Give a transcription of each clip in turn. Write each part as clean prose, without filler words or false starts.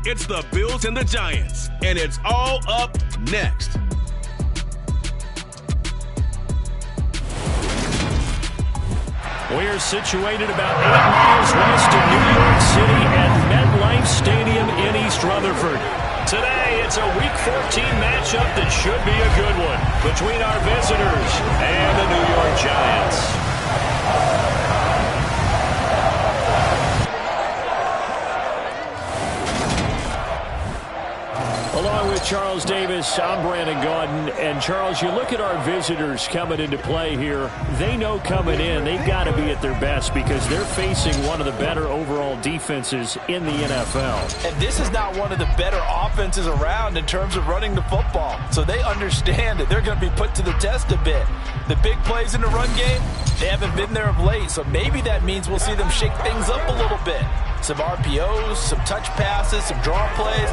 It's the Bills and the Giants, and it's all up next. We're situated about 8 miles west of New York City at MetLife Stadium in East Rutherford. Today, it's a Week 14 matchup that should be a good one between our visitors and the New York Giants. Along with Charles Davis, I'm Brandon Gaudin. And Charles, you look at our visitors coming into play here. They know coming in they've got to be at their best because they're facing one of the better overall defenses in the NFL. And this is not one of the better offenses around in terms of running the football. So they understand that they're going to be put to the test a bit. The big plays in the run game, they haven't been there of late. So maybe that means we'll see them shake things up a little bit. Some RPOs, some touch passes, some draw plays,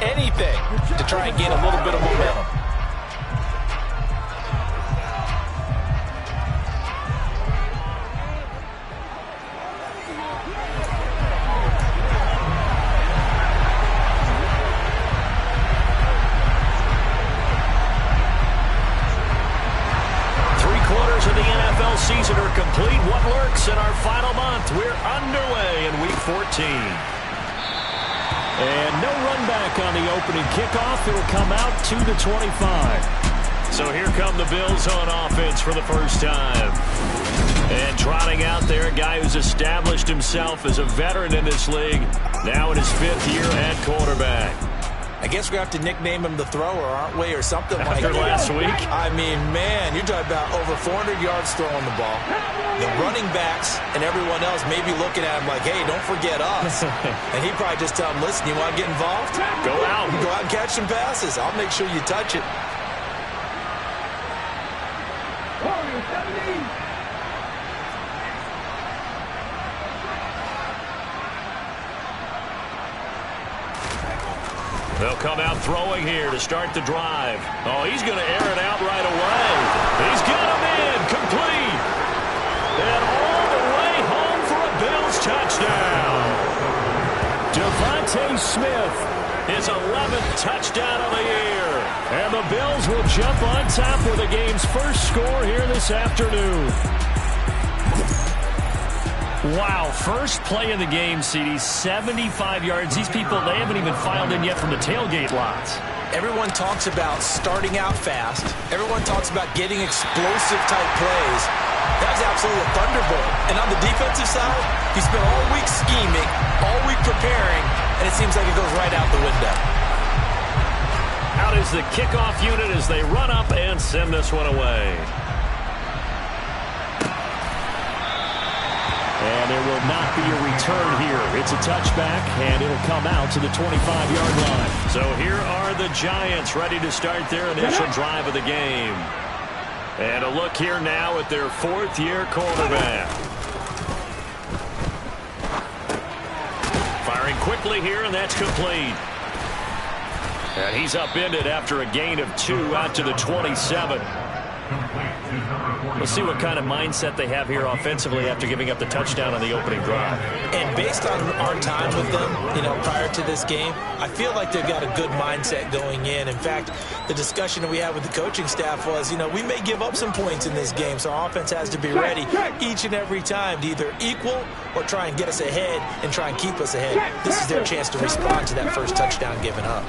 anything to try and gain a little bit of momentum. Three-quarters of the NFL season are complete. What lurks in our final month? We're underway in Week 14. And no run back on the opening kickoff. It'll come out to the 25. So here come the Bills on offense for the first time. And trotting out there, a guy who's established himself as a veteran in this league, now in his 5th year at quarterback. I guess we have to nickname him the thrower, aren't we, or something like that. After last week? I mean, man, you're talking about over 400 yards throwing the ball. The running backs and everyone else may be looking at him like, hey, don't forget us. And he'd probably just tell them, listen, you want to get involved? Go out. Go out and catch some passes. I'll make sure you touch it. They'll come out throwing here to start the drive. Oh, he's going to air it out right away. He's got him in, complete. And all the way home for a Bills touchdown. Devontae Smith, his 11th touchdown of the year. And the Bills will jump on top with the game's first score here this afternoon. Wow, first play of the game, CD, 75 yards. These people, they haven't even filed in yet from the tailgate lots. Everyone talks about starting out fast. Everyone talks about getting explosive-type plays. That was absolutely a thunderbolt. And on the defensive side, he spent all week scheming, all week preparing, and it seems like it goes right out the window. Out is the kickoff unit as they run up and send this one away. And there will not be a return here. It's a touchback, and it'll come out to the 25-yard line. So here are the Giants ready to start their initial drive of the game. And a look here now at their 4th-year quarterback. Firing quickly here, and that's complete. And he's upended after a gain of 2 out to the 27. We'll see what kind of mindset they have here offensively after giving up the touchdown on the opening drive. And based on our time with them, prior to this game, I feel like they've got a good mindset going in. In fact, the discussion that we had with the coaching staff was, we may give up some points in this game, so our offense has to be ready each and every time to either equal or try and get us ahead and try and keep us ahead. This is their chance to respond to that first touchdown given up.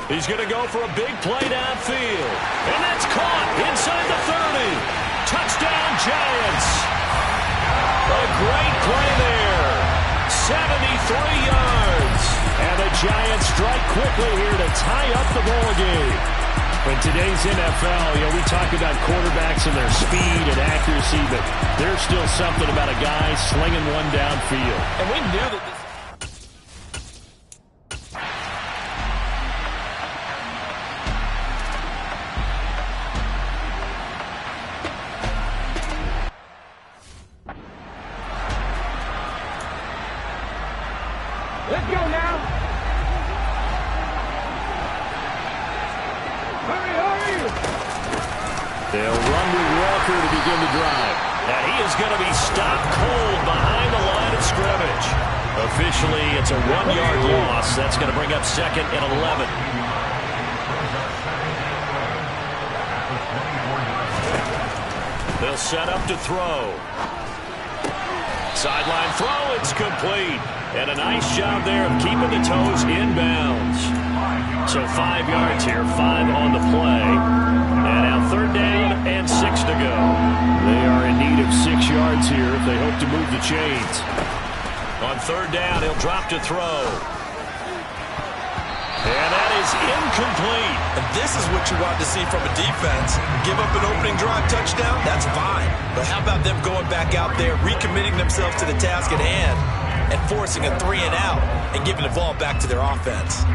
He's going to go for a big play downfield. And that's caught inside the 30. Touchdown, Giants. A great play there. 73 yards. And the Giants strike quickly here to tie up the ball game. In today's NFL, we talk about quarterbacks and their speed and accuracy, but there's still something about a guy slinging one downfield. And we knew that this... Let's go now. Hurry, hurry. They'll run with Walker to begin the drive. And he is going to be stopped cold behind the line of scrimmage. Officially, it's a 1-yard loss. That's going to bring up 2nd and 11. They'll set up to throw. Sideline throw, it's complete. And a nice job there of keeping the toes in bounds. So 5 yards here, 5 on the play. And now 3rd down and 6 to go. They are in need of 6 yards here if they hope to move the chains. On 3rd down, he'll drop to throw. And that is incomplete. And this is what you want to see from a defense. Give up an opening drive touchdown, that's fine. But how about them going back out there, recommitting themselves to the task at hand, and forcing a 3 and out, and giving the ball back to their offense.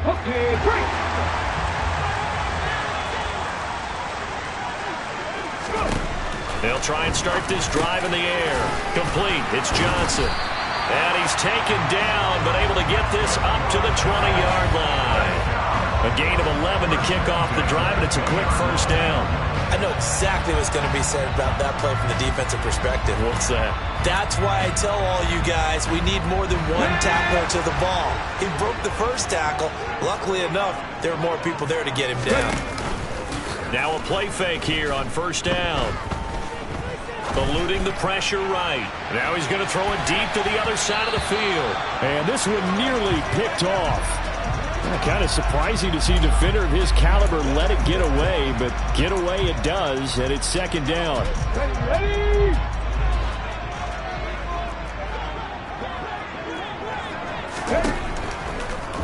Okay, break. They'll try and start this drive in the air. Complete. It's Johnson. And he's taken down, but able to get this up to the 20-yard line. A gain of 11 to kick off the drive, and it's a quick 1st down. I know exactly what's going to be said about that play from the defensive perspective. What's that? That's why I tell all you guys we need more than one tackler to the ball. He broke the first tackle. Luckily enough, there were more people there to get him down. Now a play fake here on 1st down. Eluding the pressure right. Now he's going to throw it deep to the other side of the field. And this one nearly picked off. Kind of surprising to see a defender of his caliber let it get away, but get away it does, and it's 2nd down. Ready?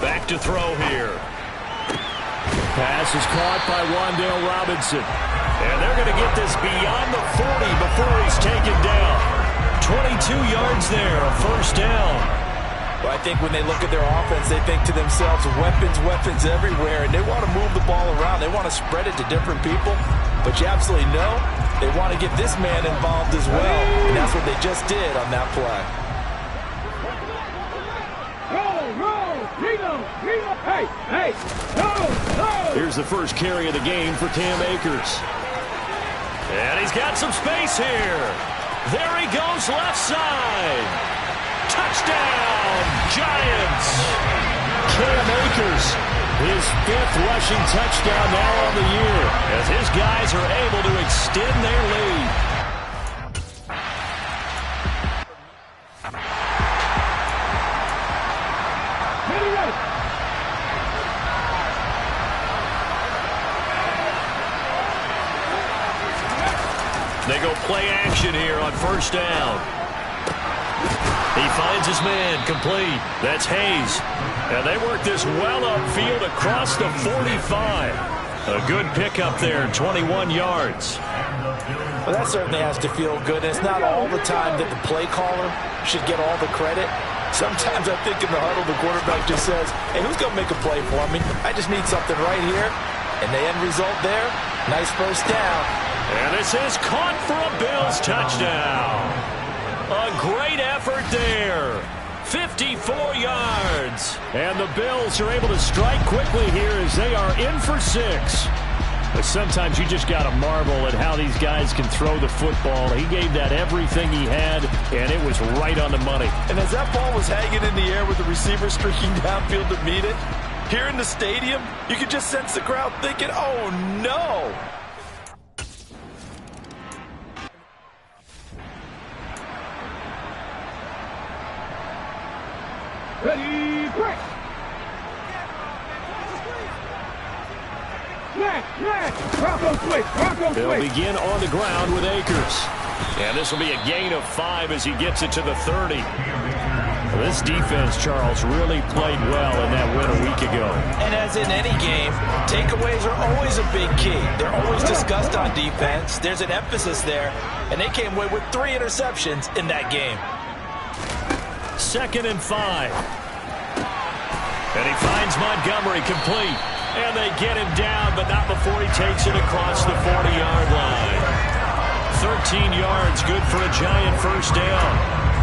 Back to throw here. Pass is caught by Wan'Dale Robinson. And they're going to get this beyond the 40 before he's taken down. 22 yards there, a 1st down. Well, I think when they look at their offense, they think to themselves, weapons, weapons everywhere, and they want to move the ball around. They want to spread it to different people, but you absolutely know they want to get this man involved as well, and that's what they just did on that play. Hey, hey, no. Here's the first carry of the game for Cam Akers. And he's got some space here. There he goes left side. Touchdown, Giants. Cam Akers, his 5th rushing touchdown now on the year, as his guys are able to extend their lead. They go play action here on 1st down. He finds his man, complete. That's Hayes. And they work this well upfield across the 45. A good pickup there, 21 yards. Well, that certainly has to feel good. And it's not all the time that the play caller should get all the credit. Sometimes I think in the huddle, the quarterback just says, hey, who's going to make a play for me? I just need something right here. And the end result there, nice 1st down. And this is caught for a Bills touchdown. A great effort there. 54 yards. And the Bills are able to strike quickly here as they are in for 6. But sometimes you just got to marvel at how these guys can throw the football. He gave that everything he had, and it was right on the money. And as that ball was hanging in the air with the receiver streaking downfield to meet it, here in the stadium, you could just sense the crowd thinking, oh, no. Ready, break. They'll begin on the ground with Akers. And this will be a gain of 5 as he gets it to the 30. This defense, Charles, really played well in that win a week ago. And as in any game, takeaways are always a big key. They're always discussed on defense. There's an emphasis there, and they came away with 3 interceptions in that game. 2nd and 5. And he finds Montgomery complete. And they get him down, but not before he takes it across the 40-yard line. 13 yards, good for a Giant 1st down.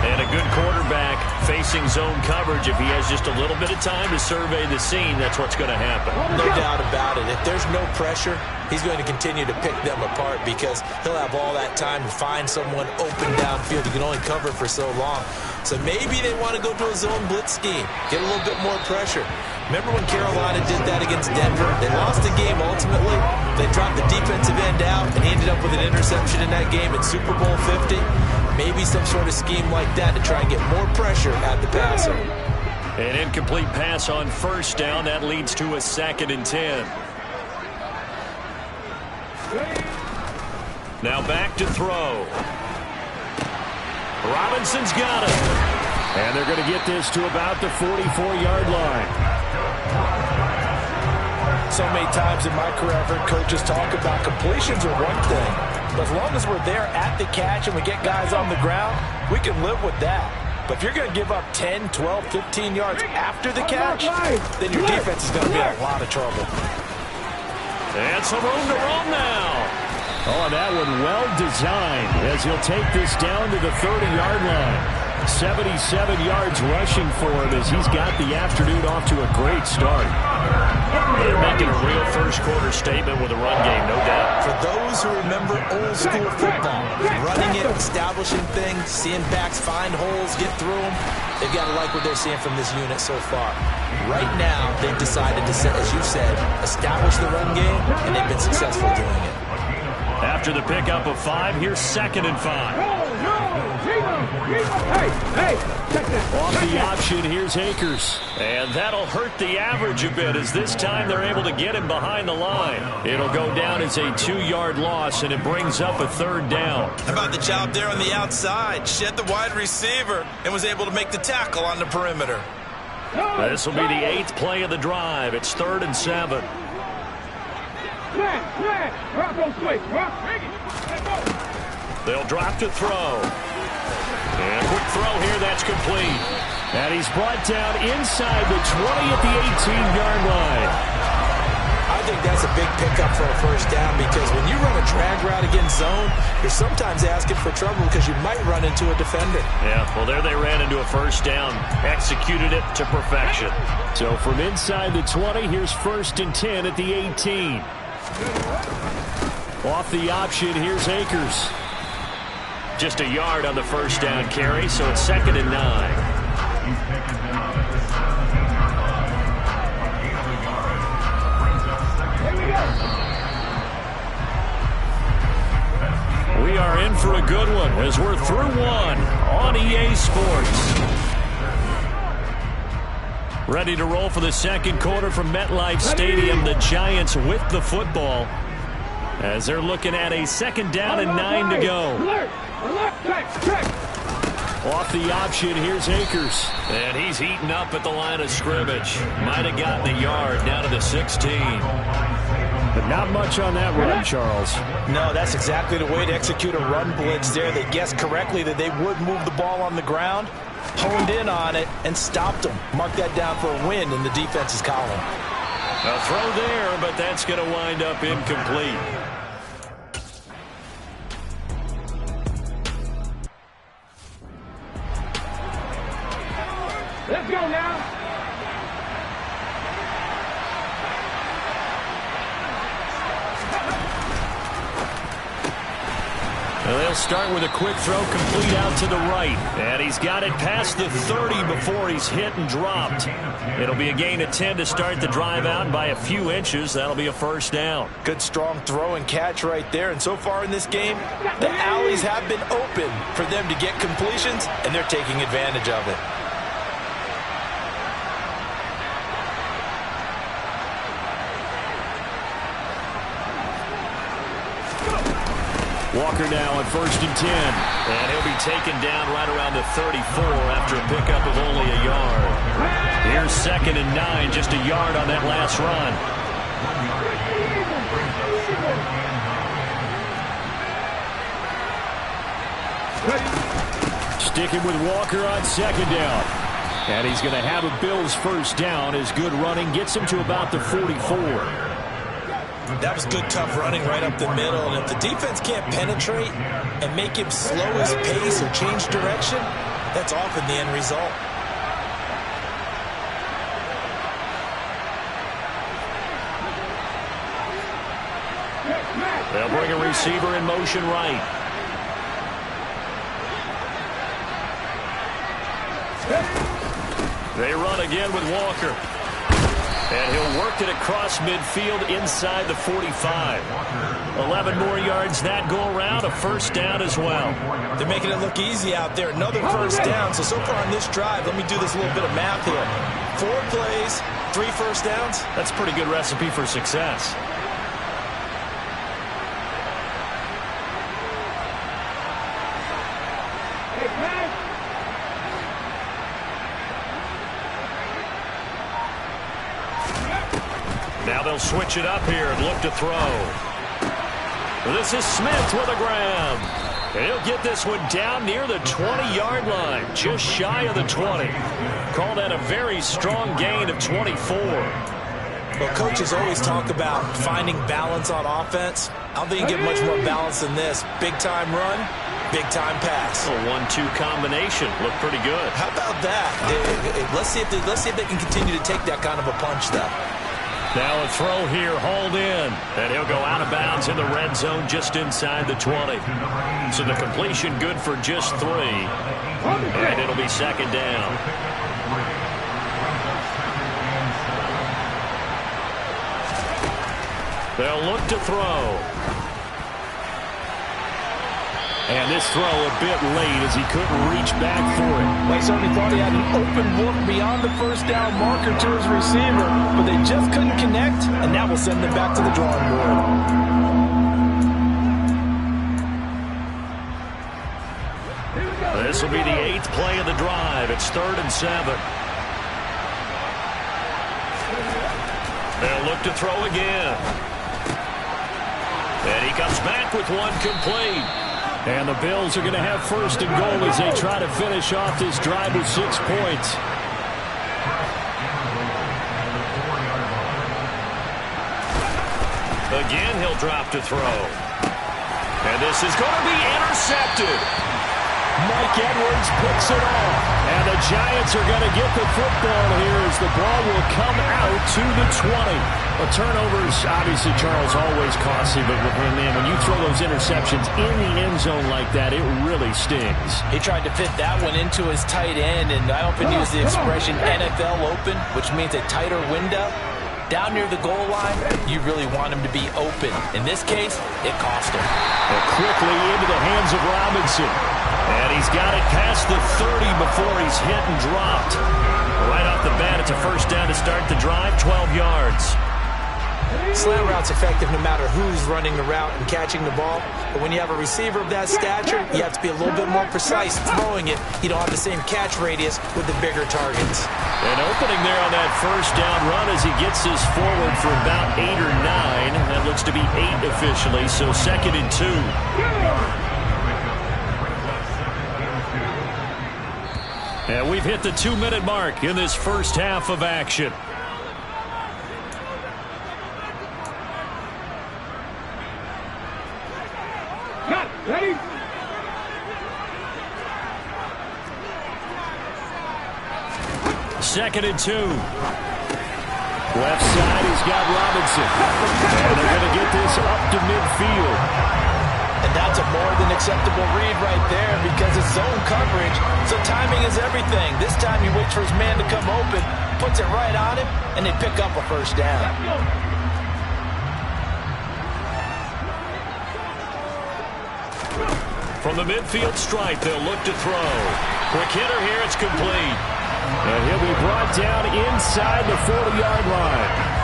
And a good quarterback facing zone coverage. If he has just a little bit of time to survey the scene, that's what's going to happen. No doubt about it. If there's no pressure, he's going to continue to pick them apart because he'll have all that time to find someone open downfield. He can only cover for so long. So maybe they want to go to a zone blitz scheme, get a little bit more pressure. Remember when Carolina did that against Denver? They lost the game ultimately. They dropped the defensive end out, and he ended up with an interception in that game in Super Bowl 50. Maybe some sort of scheme like that to try and get more pressure at the passer. An incomplete pass on first down. That leads to a 2nd and 10. Now back to throw. Robinson's got it. And they're going to get this to about the 44-yard line. So many times in my career, I've heard coaches talk about completions are one thing. But as long as we're there at the catch and we get guys on the ground, we can live with that. But if you're going to give up 10, 12, 15 yards after the catch, then your defense is going to be in a lot of trouble. And some room to roam now. Oh, that one well designed as he'll take this down to the 30-yard line. 77 yards rushing for him as he's got the afternoon off to a great start. They're making a real first-quarter statement with a run game, no doubt. For those who remember old-school football, running it, establishing things, seeing backs find holes, get through them, they've got to like what they're seeing from this unit so far. Right now, they've decided to, as you said, establish the run game, and they've been successful doing it. After the pickup of 5, here's 2nd and 5. Off the option, here's Akers. And that'll hurt the average a bit as this time they're able to get him behind the line. It'll go down as a 2-yard loss, and it brings up a 3rd down. How about the job there on the outside? Shed the wide receiver and was able to make the tackle on the perimeter. This will be the 8th play of the drive. It's 3rd and 7. They'll drop to throw. And quick throw here, that's complete. And he's brought down inside the 20 at the 18-yard line. I think that's a big pickup for a first down because when you run a drag route against zone, you're sometimes asking for trouble because you might run into a defender. Yeah, well, there they ran into a first down. Executed it to perfection. So from inside the 20, here's 1st and 10 at the 18. Off the option, here's Akers. Just a yard on the first down carry, so it's 2nd and 9. We are in for a good one as we're through one on EA Sports. Ready to roll for the 2nd quarter from MetLife Stadium. The Giants with the football as they're looking at a 2nd down and 9 to go. Off the option, here's Akers. And he's heating up at the line of scrimmage. Might have gotten a yard down to the 16. But not much on that run, Charles. No, that's exactly the way to execute a run blitz there. They guessed correctly that they would move the ball on the ground, honed in on it, and stopped them. Mark that down for a win in the defense's column. A throw there, but that's going to wind up incomplete. Let's go now. They'll start with a quick throw complete out to the right. And he's got it past the 30 before he's hit and dropped. It'll be a gain of 10 to start the drive out, and by a few inches, that'll be a first down. Good, strong throw and catch right there. And so far in this game, the alleys have been open for them to get completions, and they're taking advantage of it. Walker now on 1st and 10. And he'll be taken down right around the 34 after a pickup of only a yard. Here's 2nd and 9, just a yard on that last run. Sticking with Walker on 2nd down. And he's going to have a Bills first down as good running gets him to about the 44. That was good, tough running right up the middle. And if the defense can't penetrate and make him slow his pace or change direction, that's often the end result. They'll bring a receiver in motion right. They run again with Walker. And he'll work it across midfield inside the 45. 11 more yards that go around, a first down as well. They're making it look easy out there. Another first down. So far on this drive, let me do this little bit of math here. 4 plays, 3 first downs. That's a pretty good recipe for success. Now they'll switch it up here and look to throw. This is Smith with a grab. And he'll get this one down near the 20-yard line, just shy of the 20. Call that a very strong gain of 24. Well, coaches always talk about finding balance on offense. I don't think you get much more balance than this. Big-time run, big-time pass. A 1-2 combination. Looked pretty good. How about that? Let's see if they can continue to take that kind of a punch, though. Now a throw here, hauled in. And he'll go out of bounds in the red zone just inside the 20. So the completion good for just 3. And it'll be second down. They'll look to throw. And this throw a bit late as he couldn't reach back for it. They certainly thought he had an open look beyond the first down marker to his receiver, but they just couldn't connect, and that will send them back to the drawing board. This will be the 8th play of the drive. It's 3rd and 7. They'll look to throw again. And he comes back with one complete. And the Bills are going to have 1st and goal as they try to finish off this drive with 6 points. Again, he'll drop to throw. And this is going to be intercepted. Mike Edwards picks it off. And the Giants are going to get the football here as the ball will come out to the 20. A turnover is obviously, Charles, always costly, but man, when you throw those interceptions in the end zone like that, it really stings. He tried to fit that one into his tight end, and I often use the expression NFL open, which means a tighter window. Down near the goal line, you really want him to be open. In this case, it cost him. And quickly into the hands of Robinson. And he's got it past the 30 before he's hit and dropped. Right off the bat, it's a first down to start the drive, 12 yards. Slant route's effective no matter who's running the route and catching the ball. But when you have a receiver of that stature, you have to be a little bit more precise throwing it. You don't have the same catch radius with the bigger targets. An opening there on that first down run as he gets this forward for about 8 or 9. That looks to be 8 officially, so 2nd and 2. And we've hit the 2-minute mark in this first half of action. Ready? Second and 2. Left side, he's got Robinson. And they're going to get this up to midfield. And that's a more than acceptable read right there because it's zone coverage, so timing is everything. This time he waits for his man to come open, puts it right on him, and they pick up a first down. From the midfield stripe, they'll look to throw. Quick hitter here, it's complete. And he'll be brought down inside the 40-yard line.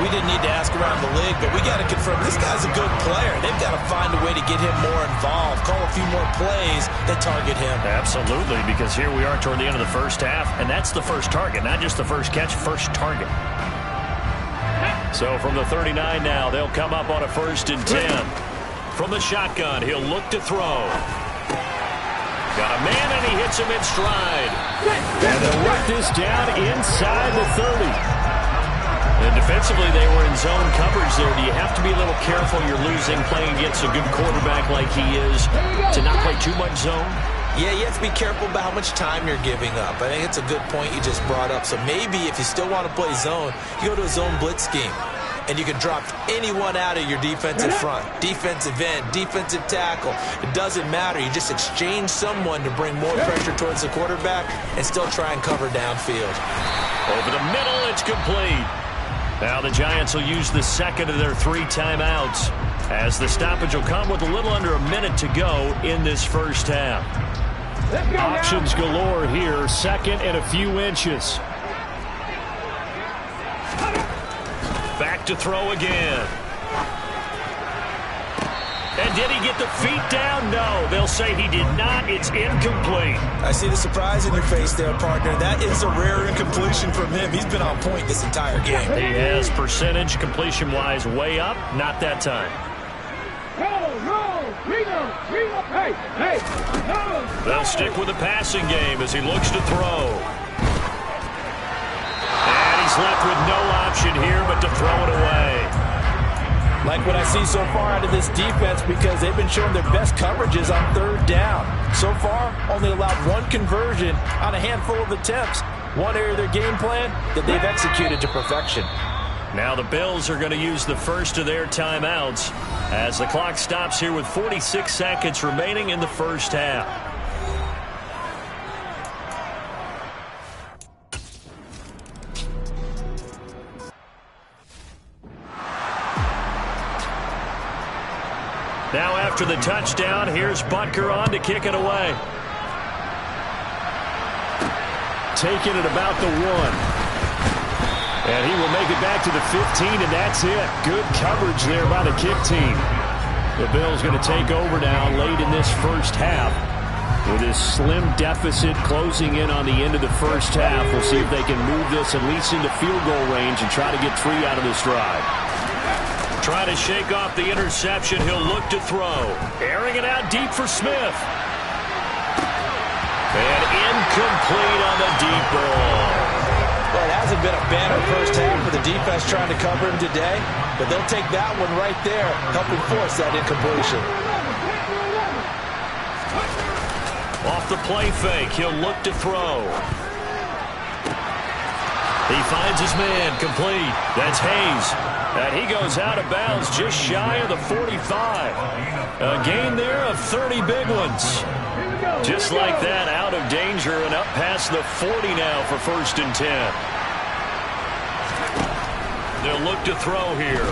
We didn't need to ask around the league, but we got to confirm this guy's a good player. They've got to find a way to get him more involved, call a few more plays that target him. Absolutely, because here we are toward the end of the first half, and that's the first target, not just the first catch, first target. So from the 39 now, they'll come up on a 1st and 10. From the shotgun, he'll look to throw. Got a man, and he hits him in stride. And they'll work this down inside the 30. And defensively, they were in zone coverage there. Do you have to be a little careful? You're losing playing against a good quarterback like he is to not play too much zone? Yeah, you have to be careful about how much time you're giving up. I think it's a good point you just brought up. So maybe if you still want to play zone, you go to a zone blitz scheme. And you can drop anyone out of your defensive front. Defensive end, defensive tackle. It doesn't matter. You just exchange someone to bring more pressure towards the quarterback and still try and cover downfield. Over the middle, it's complete. Now the Giants will use the second of their 3 timeouts, as the stoppage will come with a little under a minute to go in this first half. Options galore here, second and a few inches. Back to throw again. And did he get the feet down? No, they'll say he did not. It's incomplete. I see the surprise in your face there, partner. That is a rare incompletion from him. He's been on point this entire game. He has percentage completion-wise way up. Not that time. They'll stick with the passing game as he looks to throw. And he's left with no option here but to throw it away. Like what I see so far out of this defense, because they've been showing their best coverages on third down. So far, only allowed 1 conversion on a handful of attempts. One area of their game plan that they've executed to perfection. Now the Bills are going to use the first of their timeouts as the clock stops here with 46 seconds remaining in the first half. Now after the touchdown, here's Butker on to kick it away. Taking it about the 1. And he will make it back to the 15, and that's it. Good coverage there by the kick team. The Bills going to take over now late in this first half. With his slim deficit closing in on the end of the first half, we'll see if they can move this at least into field goal range and try to get 3 out of this drive. Trying to shake off the interception. He'll look to throw. Airing it out deep for Smith. And incomplete on the deep ball. Well, it hasn't been a banner first half for the defense trying to cover him today, but they'll take that one right there, helping force that incompletion. Off the play fake, he'll look to throw. He finds his man, complete. That's Hayes. And he goes out of bounds just shy of the 45. A gain there of 30 big ones. Just like that, out of danger and up past the 40 now for 1st and 10. They'll look to throw here.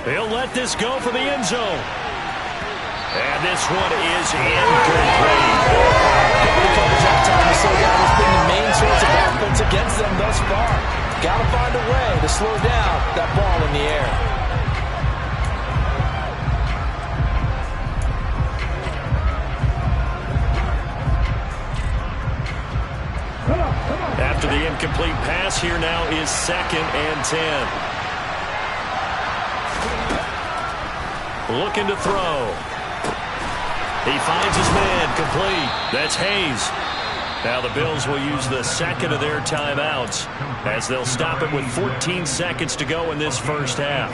He'll let this go for the end zone. And this one is incomplete. Good coverage that time to slow down has been the main source of offense against them thus far. Got to find a way to slow down that ball in the air. After the incomplete pass, here now is 2nd and 10. Looking to throw. He finds his man, complete. That's Hayes. Now the Bills will use the second of their timeouts as they'll stop it with 14 seconds to go in this first half.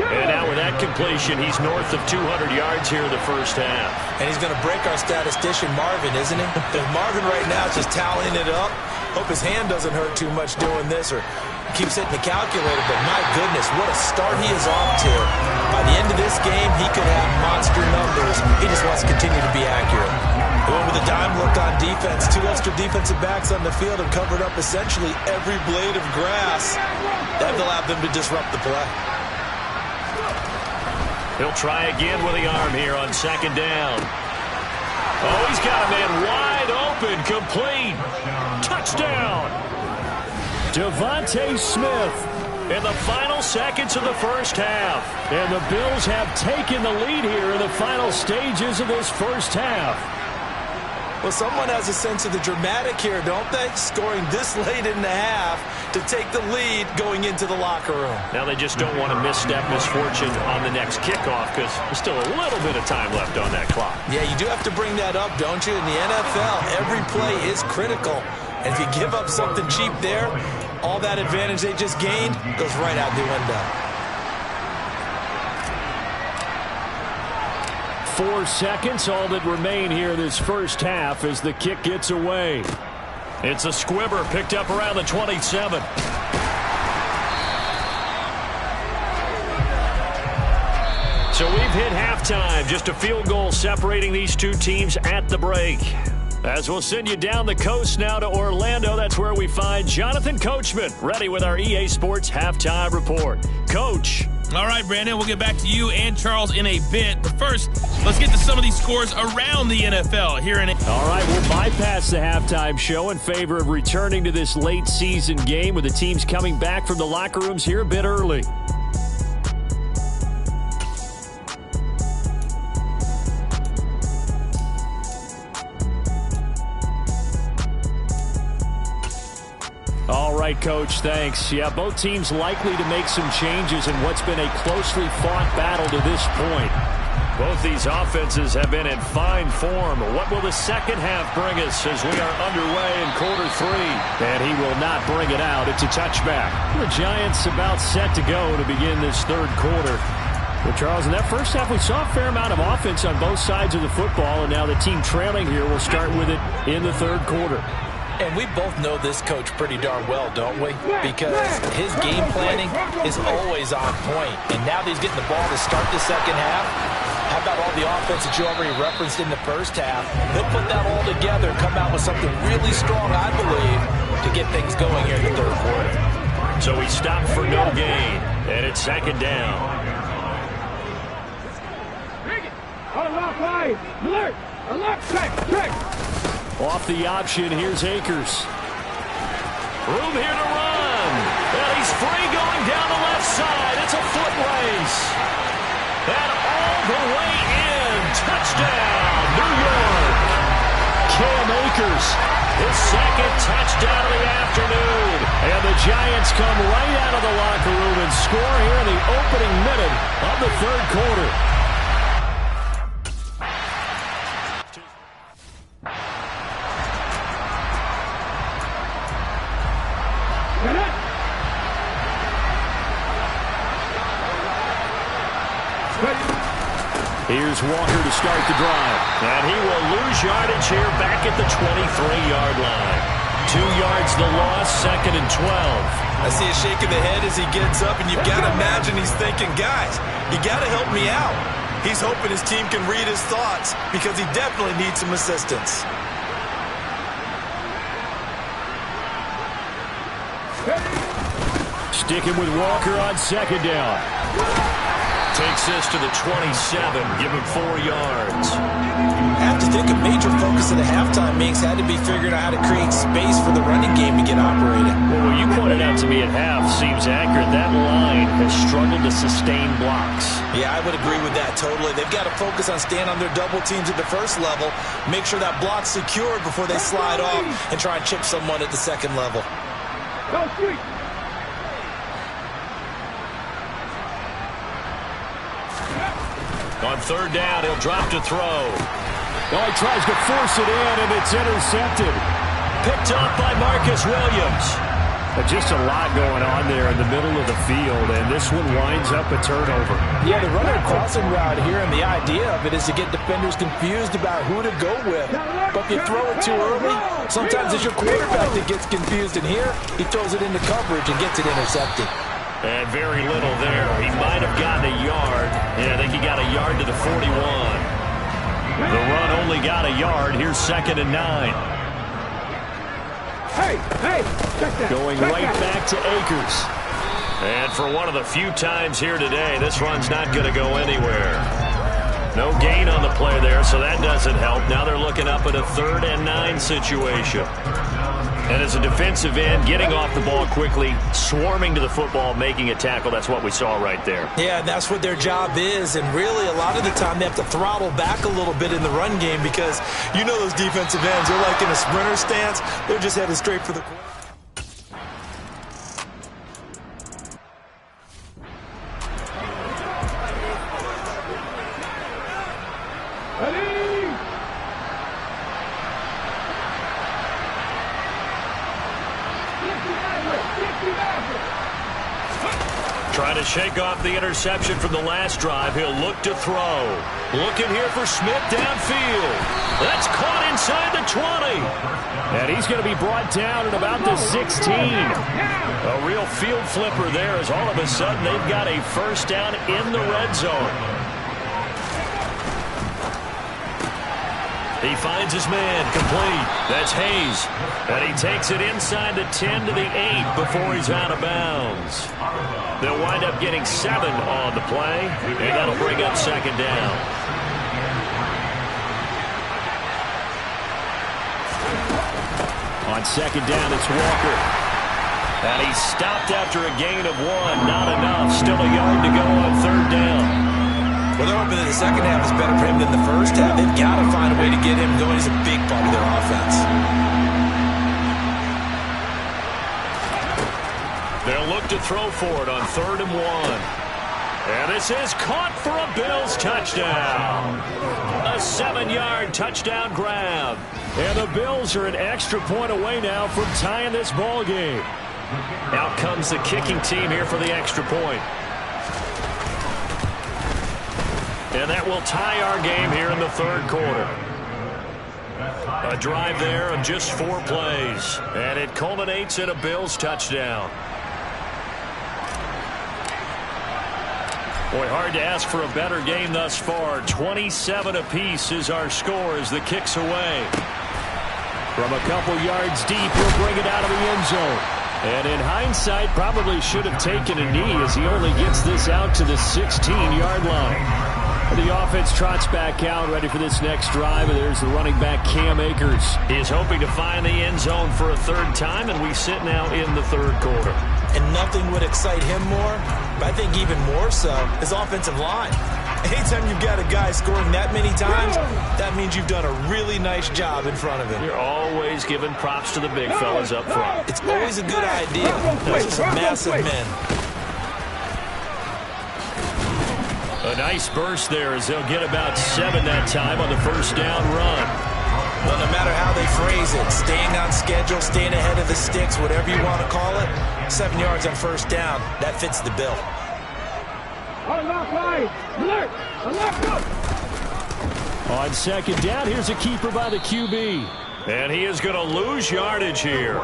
And now with that completion, he's north of 200 yards here in the first half. And he's going to break our statistician Marvin, isn't he? If Marvin right now is just tallying it up, hope his hand doesn't hurt too much doing this or keeps hitting the calculator, but my goodness, what a start he is off to. By the end of this game, he could have monster numbers. He just wants to continue to be accurate. Going with a dime look on defense. 2 extra defensive backs on the field have covered up essentially every blade of grass. That will allow them to disrupt the play. He'll try again with the arm here on 2nd down. Oh, he's got a man wide open, complete. Touchdown. Devontae Smith in the final seconds of the first half. And the Bills have taken the lead here in the final stages of this first half. Well, someone has a sense of the dramatic here, don't they? Scoring this late in the half to take the lead going into the locker room. Now they just don't want to misstep misfortune on the next kickoff because there's still a little bit of time left on that clock. Yeah, you do have to bring that up, don't you? In the NFL, every play is critical. And if you give up something cheap there, all that advantage they just gained goes right out the window. 4 seconds, all that remain here this first half as the kick gets away. It's a squibber picked up around the 27. So we've hit halftime. Just a field goal separating these two teams at the break. As we'll send you down the coast now to Orlando, that's where we find Jonathan Coachman, ready with our EA Sports Halftime Report. Coach. All right, Brandon, we'll get back to you and Charles in a bit. But first, let's get to some of these scores around the NFL here in All right, we'll bypass the halftime show in favor of returning to this late season game with the teams coming back from the locker rooms here a bit early. All right, Coach, thanks. Yeah, both teams likely to make some changes in what's been a closely fought battle to this point. Both these offenses have been in fine form. What will the second half bring us as we are underway in quarter 3? And he will not bring it out. It's a touchback. The Giants about set to go to begin this third quarter. Well, Charles, in that first half, we saw a fair amount of offense on both sides of the football, and now the team trailing here will start with it in the third quarter. And we both know this coach pretty darn well, don't we? Because his game planning is always on point. And now that he's getting the ball to start the second half, how about all the offense that you already referenced in the first half? He'll put that all together and come out with something really strong, I believe, to get things going here in the third quarter. So he stopped for no gain, and it's second down. Alert! Alert! Check! Off the option, here's Akers. Room here to run. And he's free going down the left side. It's a foot race. And all the way in. Touchdown, New York. Cam Akers. His second touchdown of the afternoon. And the Giants come right out of the locker room and score here in the opening minute of the third quarter. Here's Walker to start the drive. And he will lose yardage here back at the 23-yard line. 2 yards the loss, second and 12. I see a shake of the head as he gets up, and you've got to imagine he's thinking, guys, you got to help me out. He's hoping his team can read his thoughts because he definitely needs some assistance. Sticking with Walker on second down. Takes this to the 27, give him 4 yards. I have to think a major focus of the halftime meetings had to be figuring out how to create space for the running game to get operated. Well, what you pointed out to me at half seems accurate. That line has struggled to sustain blocks. Yeah, I would agree with that totally. They've got to focus on staying on their double teams at the first level, make sure that block's secured before they slide off and try and chip someone at the second level. Go, Street! On third down, he'll drop to throw. Oh, he tries to force it in, and it's intercepted. Picked up by Marcus Williams. Just a lot going on there in the middle of the field, and this one winds up a turnover. Yeah, the runner crossing route here, and the idea of it is to get defenders confused about who to go with. But if you throw it too early, sometimes it's your quarterback that gets confused, and here he throws it into coverage and gets it intercepted. And very little there. He might have gotten a yard. Yeah, I think he got a yard to the 41. The run only got a yard. Here's second and 9. Hey, check that. Going right back to Akers. And for one of the few times here today, this run's not going to go anywhere. No gain on the play there, so that doesn't help. Now they're looking up at a 3rd and 9 situation. And as a defensive end, getting off the ball quickly, swarming to the football, making a tackle, that's what we saw right there. Yeah, and that's what their job is. And really, a lot of the time, they have to throttle back a little bit in the run game because you know those defensive ends, they're like in a sprinter stance. They're just headed straight for the quarterback. shake off the interception from the last drive. He'll look to throw. Looking here for Smith downfield. That's caught inside the 20. And he's going to be brought down at about the 16. A real field flipper there as all of a sudden they've got a first down in the red zone. He finds his man, complete. That's Hayes. And he takes it inside the 10 to the 8 before he's out of bounds. They'll wind up getting 7 on the play, and that'll bring up second down. On second down, it's Walker. And he's stopped after a gain of 1. Not enough. Still a yard to go on third down. Well, they're hoping that the second half is better for him than the first half. They've got to find a way to get him going. He's a big part of their offense. They'll look to throw for it on 3rd and 1. And this is caught for a Bills touchdown. A 7-yard touchdown grab. And the Bills are an extra point away now from tying this ball game. Out comes the kicking team here for the extra point. And that will tie our game here in the third quarter. A drive there of just 4 plays. And it culminates in a Bills touchdown. Boy, hard to ask for a better game thus far. 27 apiece is our score as the kick's away. From a couple yards deep, he'll bring it out of the end zone. And in hindsight, probably should have taken a knee as he only gets this out to the 16-yard line. The offense trots back out, ready for this next drive, and there's the running back, Cam Akers. He is hoping to find the end zone for a 3rd time, and we sit now in the 3rd quarter. And nothing would excite him more, but I think even more so, his offensive line. Anytime you've got a guy scoring that many times, that means you've done a really nice job in front of him. You're always giving props to the big fellas up front. It's always a good idea. Those are some massive men. A nice burst there as they'll get about 7 that time on the first down run. Well, no matter how they phrase it, staying on schedule, staying ahead of the sticks, whatever you want to call it, 7 yards on first down, that fits the bill. On second down, here's a keeper by the QB. And he is going to lose yardage here.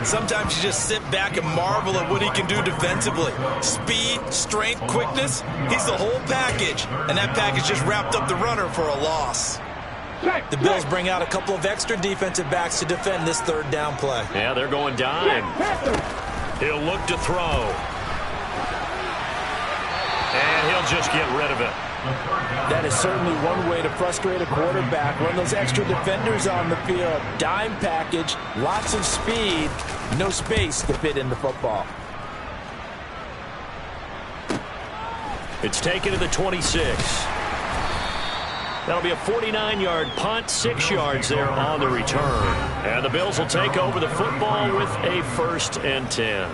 Sometimes you just sit back and marvel at what he can do defensively. Speed, strength, quickness, he's the whole package. And that package just wrapped up the runner for a loss. The Bills bring out a couple of extra defensive backs to defend this 3rd down play. Yeah, they're going dime. He'll look to throw. And he'll just get rid of it. That is certainly one way to frustrate a quarterback. Run those extra defenders on the field. Dime package, lots of speed, no space to fit in the football. It's taken to the 26. That'll be a 49-yard punt, 6 yards there on the return. And the Bills will take over the football with a 1st and 10.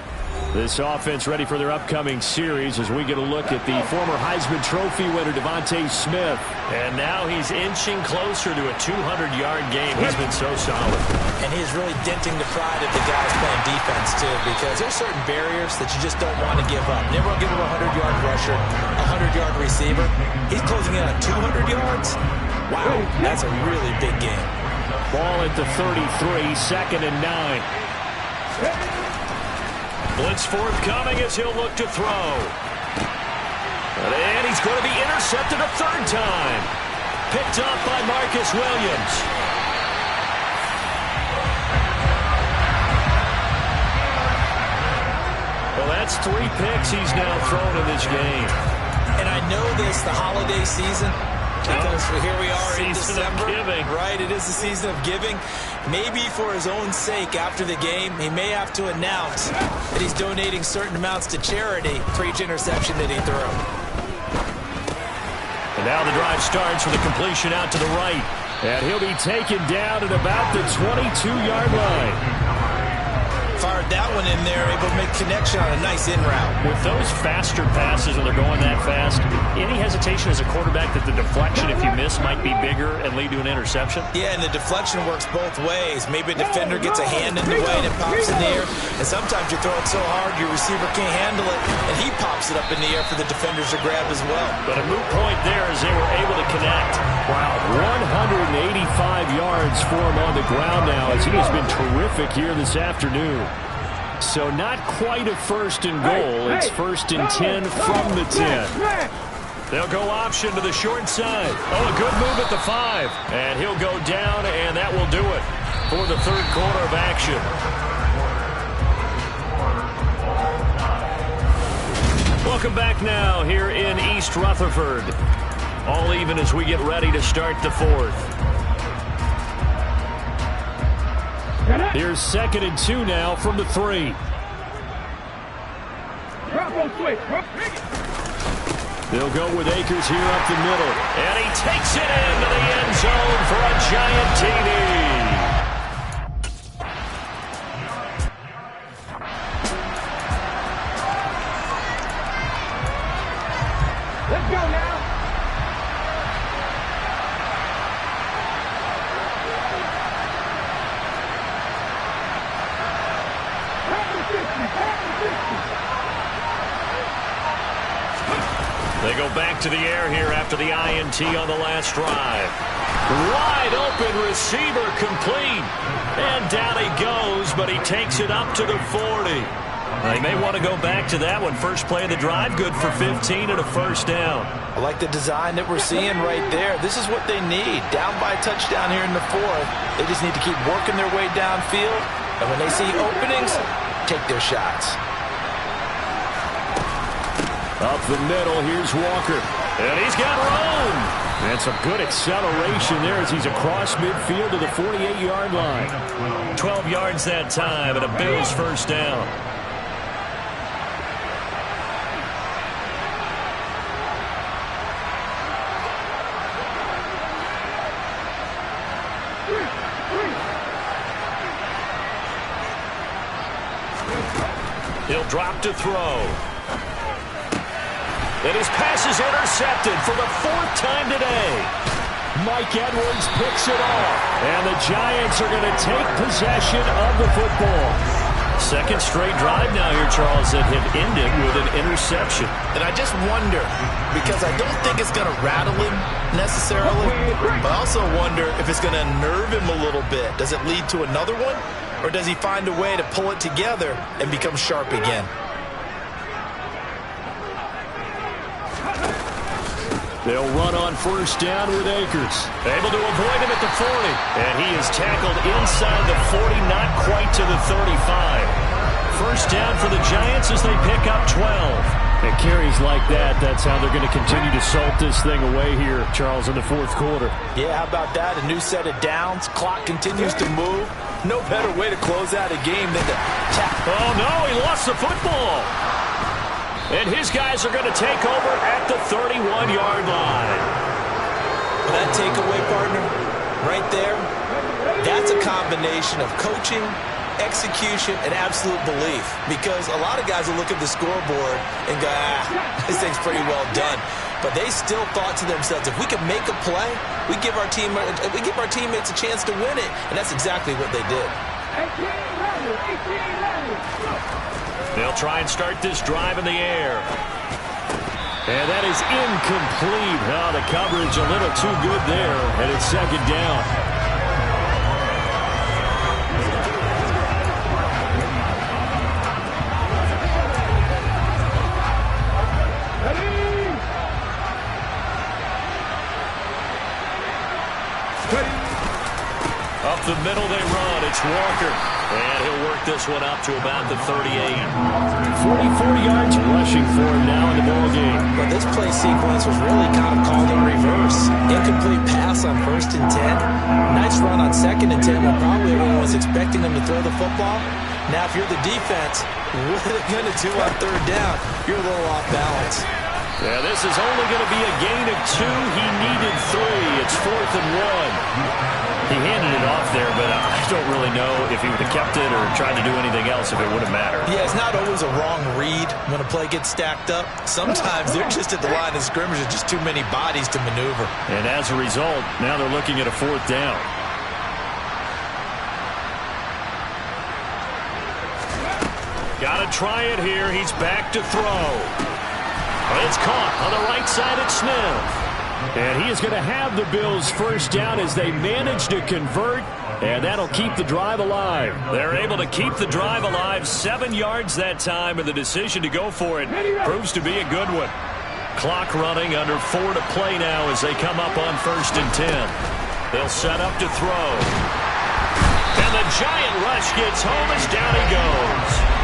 This offense ready for their upcoming series as we get a look at the former Heisman Trophy winner, Devontae Smith. And now he's inching closer to a 200-yard game. He's been so solid. And he's really denting the pride of the guys playing defense, too, because there's certain barriers that you just don't want to give up. Never give him a 100-yard rusher, a 100-yard receiver. He's closing in on 200 yards. Wow, that's a really big game. Ball at the 33, 2nd and 9. Blitz forthcoming as he'll look to throw. And he's going to be intercepted a 3rd time. Picked up by Marcus Williams. Well, that's 3 picks he's now thrown in this game. And I know this, the holiday season, because here we are in December. Right, it is the season of giving. Maybe for his own sake after the game, he may have to announce that he's donating certain amounts to charity for each interception that he threw. And now the drive starts with a completion out to the right. And he'll be taken down at about the 22-yard line. fired that one in there, able to make connection on a nice in route. With those faster passes when they're going that fast, any hesitation as a quarterback that the deflection, if you miss, might be bigger and lead to an interception? Yeah, and the deflection works both ways. Maybe a defender gets a hand in the way and it pops in the air, and sometimes you throw it so hard your receiver can't handle it, and he pops it up in the air for the defenders to grab as well. But a moot point there as they were able to connect. Wow, 185 yards for him on the ground now as he has been terrific here this afternoon. So not quite a first and goal. It's first and 10 from the 10. They'll go option to the short side. Oh, a good move at the 5. And he'll go down, and that will do it for the third quarter of action. Welcome back now here in East Rutherford. All even as we get ready to start the fourth. Here's 2nd and 2 now from the 3. They'll go with Akers here up the middle. And he takes it into the end zone for a giant TD. Let's go now. They go back to the air here after the INT on the last drive. Wide open receiver complete. And down he goes, but he takes it up to the 40. They may want to go back to that one. First play of the drive, good for 15 and a first down. I like the design that we're seeing right there. This is what they need. Down by a touchdown here in the 4th. They just need to keep working their way downfield. And when they see openings, take their shots. Up the middle, here's Walker. And he's got room. And some good acceleration there as he's across midfield to the 48-yard line. 12 yards that time and a Bills first down. He'll drop to throw. And his pass is intercepted for the 4th time today. Mike Edwards picks it off. And the Giants are going to take possession of the football. Second straight drive now here, Charles, that have ended with an interception. And I just wonder, because I don't think it's going to rattle him necessarily, but I also wonder if it's going to unnerve him a little bit. Does it lead to another one? Or does he find a way to pull it together and become sharp again? They'll run on first down with Akers. Able to avoid him at the 40. And he is tackled inside the 40, not quite to the 35. First down for the Giants as they pick up 12. And carries like that, that's how they're going to continue to salt this thing away here, Charles, in the 4th quarter. Yeah, how about that? A new set of downs. Clock continues to move. No better way to close out a game than to tap. Oh, no, he lost the football. And his guys are going to take over at the 31-yard line. That takeaway, partner, right there, that's a combination of coaching, execution, and absolute belief. Because a lot of guys will look at the scoreboard and go, this thing's pretty well done. But they still thought to themselves, if we can make a play, we give our teammates a chance to win it. And that's exactly what they did. They'll try and start this drive in the air. And that is incomplete. Oh, the coverage a little too good there. And it's 2nd down. Up the middle they run. It's Walker. And he'll work this one up to about the 38. 44 yards rushing for him now in the ballgame. But this play sequence was really kind of called in reverse. Incomplete pass on 1st and 10. Nice run on 2nd and 10 when probably everyone was expecting them to throw the football. Now, if you're the defense, what are they going to do on 3rd down? You're a little off balance. Yeah, this is only going to be a gain of 2. He needed 3. It's 4th and 1. He handed it off there, but I don't really know if he would have kept it or tried to do anything else if it would have mattered. Yeah, it's not always a wrong read when a play gets stacked up. Sometimes they're just at the line of scrimmage with just too many bodies to maneuver. And as a result, now they're looking at a 4th down. Got to try it here. He's back to throw. It's caught on the right side at Smith. And he is going to have the Bills' first down as they manage to convert, and that'll keep the drive alive. They're able to keep the drive alive, 7 yards that time, and the decision to go for it proves to be a good one. Clock running, under 4 to play now as they come up on 1st and 10. They'll set up to throw. And the giant rush gets home as down he goes.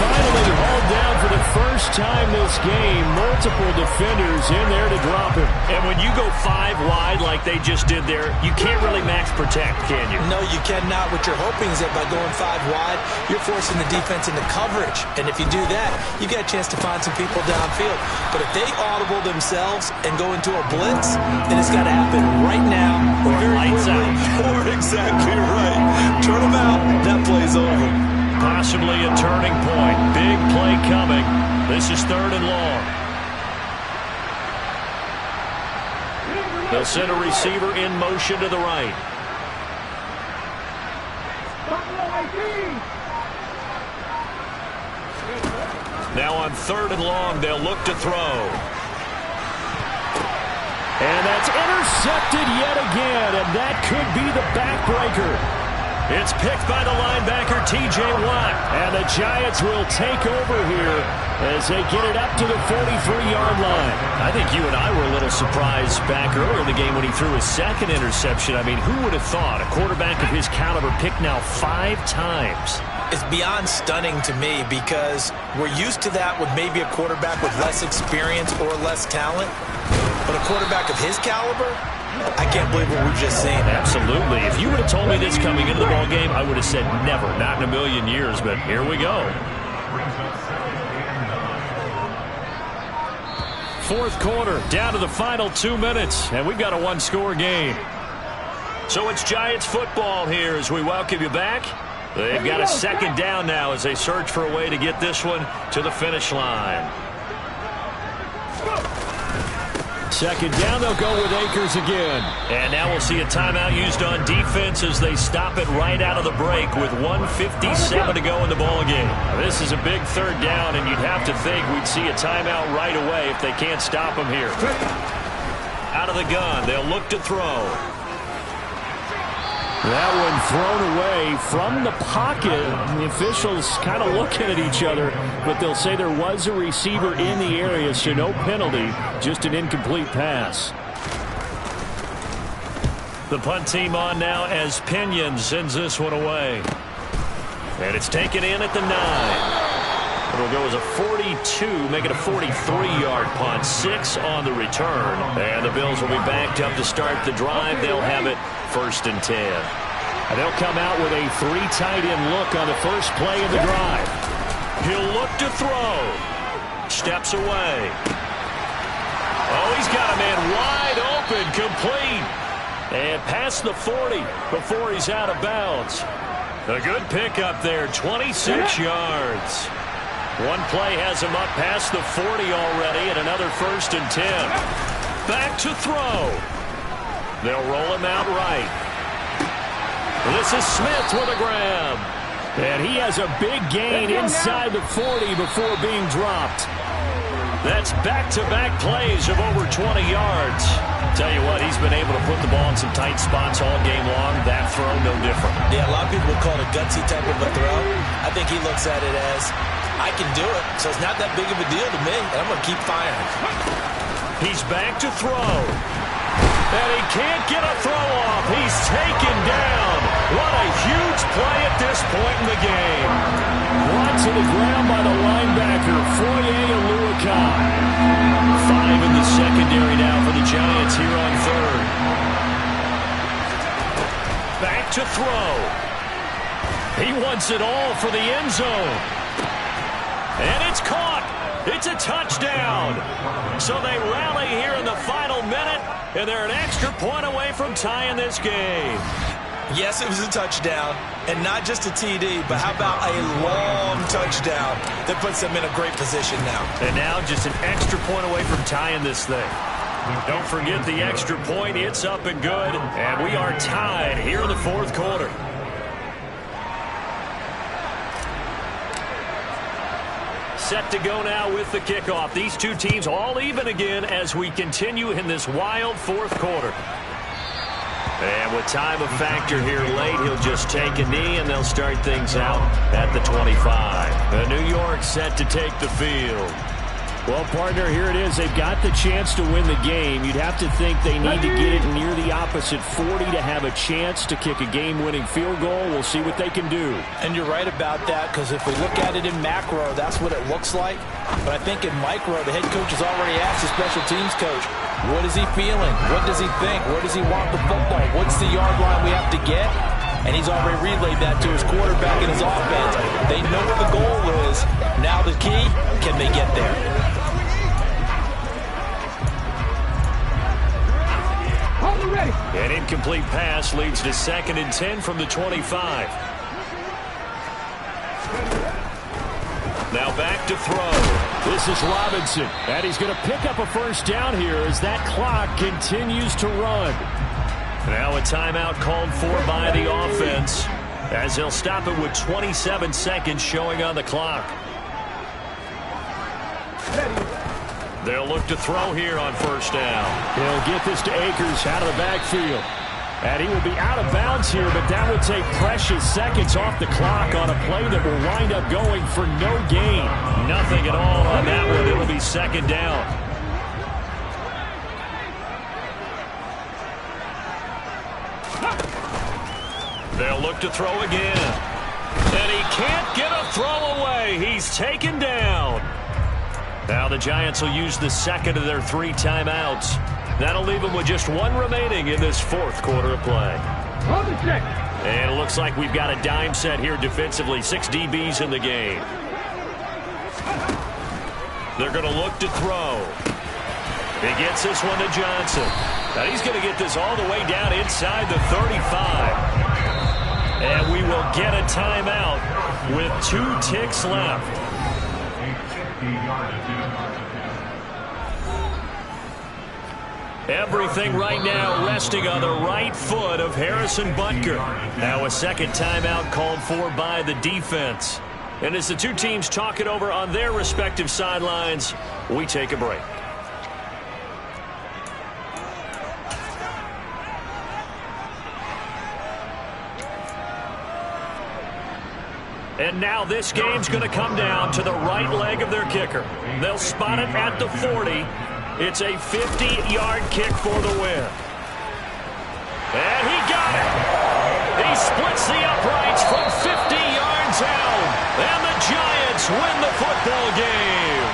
Finally hauled down for the first time this game. Multiple defenders in there to drop him. And when you go 5 wide like they just did there, you can't really max protect, can you? No, you cannot. What you're hoping is that by going 5 wide, you're forcing the defense into coverage. And if you do that, you get a chance to find some people downfield. But if they audible themselves and go into a blitz, then it's got to happen right now. Or lights out. Or exactly right. Turn them out. That play's over. Possibly a turning point. Big play coming. This is 3rd and long. They'll send a receiver in motion to the right. Now on 3rd and long, they'll look to throw. And that's intercepted yet again, and that could be the backbreaker. It's picked by the linebacker, T.J. Watt. And the Giants will take over here as they get it up to the 43-yard line. I think you and I were a little surprised back earlier in the game when he threw his 2nd interception. I mean, who would have thought a quarterback of his caliber picked now 5 times? It's beyond stunning to me because we're used to that with maybe a quarterback with less experience or less talent. But a quarterback of his caliber, I can't believe what we've just seen. Absolutely. If you would have told me this coming into the ball game, I would have said never, not in a million years, but here we go. 4th quarter, down to the final 2 minutes, and we've got a 1-score game. So it's Giants football here as we welcome you back. They've got a 2nd down now as they search for a way to get this one to the finish line. 2nd down, they'll go with Akers again. And now we'll see a timeout used on defense as they stop it right out of the break with 1:57 to go in the ballgame. This is a big 3rd down, and you'd have to think we'd see a timeout right away if they can't stop him here. Out of the gun, they'll look to throw. That one thrown away from the pocket. The officials kind of looking at each other, but they'll say there was a receiver in the area, so no penalty, just an incomplete pass. The punt team on now as Pinion sends this one away. And it's taken in at the 9. It'll go as a 42, make it a 43-yard punt, 6 on the return. And the Bills will be backed up to start the drive. They'll have it 1st and 10. And they'll come out with a 3 tight end look on the first play of the drive. He'll look to throw. Steps away. Oh, he's got a man wide open, complete. And past the 40 before he's out of bounds. A good pickup there, 26 yards. One play has him up past the 40 already, and another 1st and 10. Back to throw. They'll roll him out right. This is Smith with a grab. And he has a big gain inside the 40 before being dropped. That's back-to-back plays of over 20 yards. Tell you what, he's been able to put the ball in some tight spots all game long. That throw, no different. Yeah, a lot of people would call it a gutsy type of a throw. I think he looks at it as, I can do it, so it's not that big of a deal to me, and I'm going to keep firing. He's back to throw. And he can't get a throw off. He's taken down. What a huge play at this point in the game. Brought to the ground by the linebacker, Foye-Oluokun. 5 in the secondary now for the Giants here on 3rd. Back to throw. He wants it all for the end zone. And it's caught. It's a touchdown. So they rally here in the final minute, and they're an extra point away from tying this game. Yes, it was a touchdown, and not just a TD, but how about a long touchdown that puts them in a great position now. And now just an extra point away from tying this thing. Don't forget the extra point. It's up and good, and we are tied here in the fourth quarter. Set to go now with the kickoff. These two teams all even again as we continue in this wild fourth quarter. And with time a factor here late, he'll just take a knee, and they'll start things out at the 25. The New York set to take the field. Well, partner, here it is. They've got the chance to win the game. You'd have to think they need to get it near the opposite 40 to have a chance to kick a game-winning field goal. We'll see what they can do. And you're right about that, because if we look at it in macro, that's what it looks like. But I think in micro, the head coach has already asked the special teams coach, what is he feeling? What does he think? Where does he want the football? What's the yard line we have to get? And he's already relayed that to his quarterback and his offense. They know what the goal is. Now the key, can they get there? An incomplete pass leads to 2nd and 10 from the 25. Now back to throw. This is Robinson, and he's going to pick up a first down here as that clock continues to run. Now a timeout called for by the offense as they'll stop it with 27 seconds showing on the clock. They'll look to throw here on first down. He'll get this to Akers out of the backfield. And he will be out of bounds here, but that would take precious seconds off the clock on a play that will wind up going for no gain. Nothing at all on that one. It'll be 2nd down. They'll look to throw again. And he can't get a throw away. He's taken down. Now the Giants will use the 2nd of their 3 timeouts. That'll leave them with just 1 remaining in this fourth quarter of play. And it looks like we've got a dime set here defensively. 6 DBs in the game. They're going to look to throw. He gets this one to Johnson. Now he's going to get this all the way down inside the 35. And we will get a timeout with 2 ticks left. Everything right now resting on the right foot of Harrison Butker. Now a 2nd timeout called for by the defense. And as the two teams talk it over on their respective sidelines, we take a break. And now this game's going to come down to the right leg of their kicker. They'll spot it at the 40. It's a 50-yard kick for the win. And he got it. He splits the uprights from 50 yards out. And the Giants win the football game.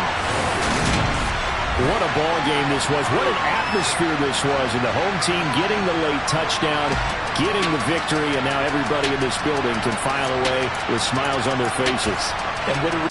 What a ball game this was. What an atmosphere this was. And the home team getting the late touchdown, getting the victory, and now everybody in this building can file away with smiles on their faces. And what a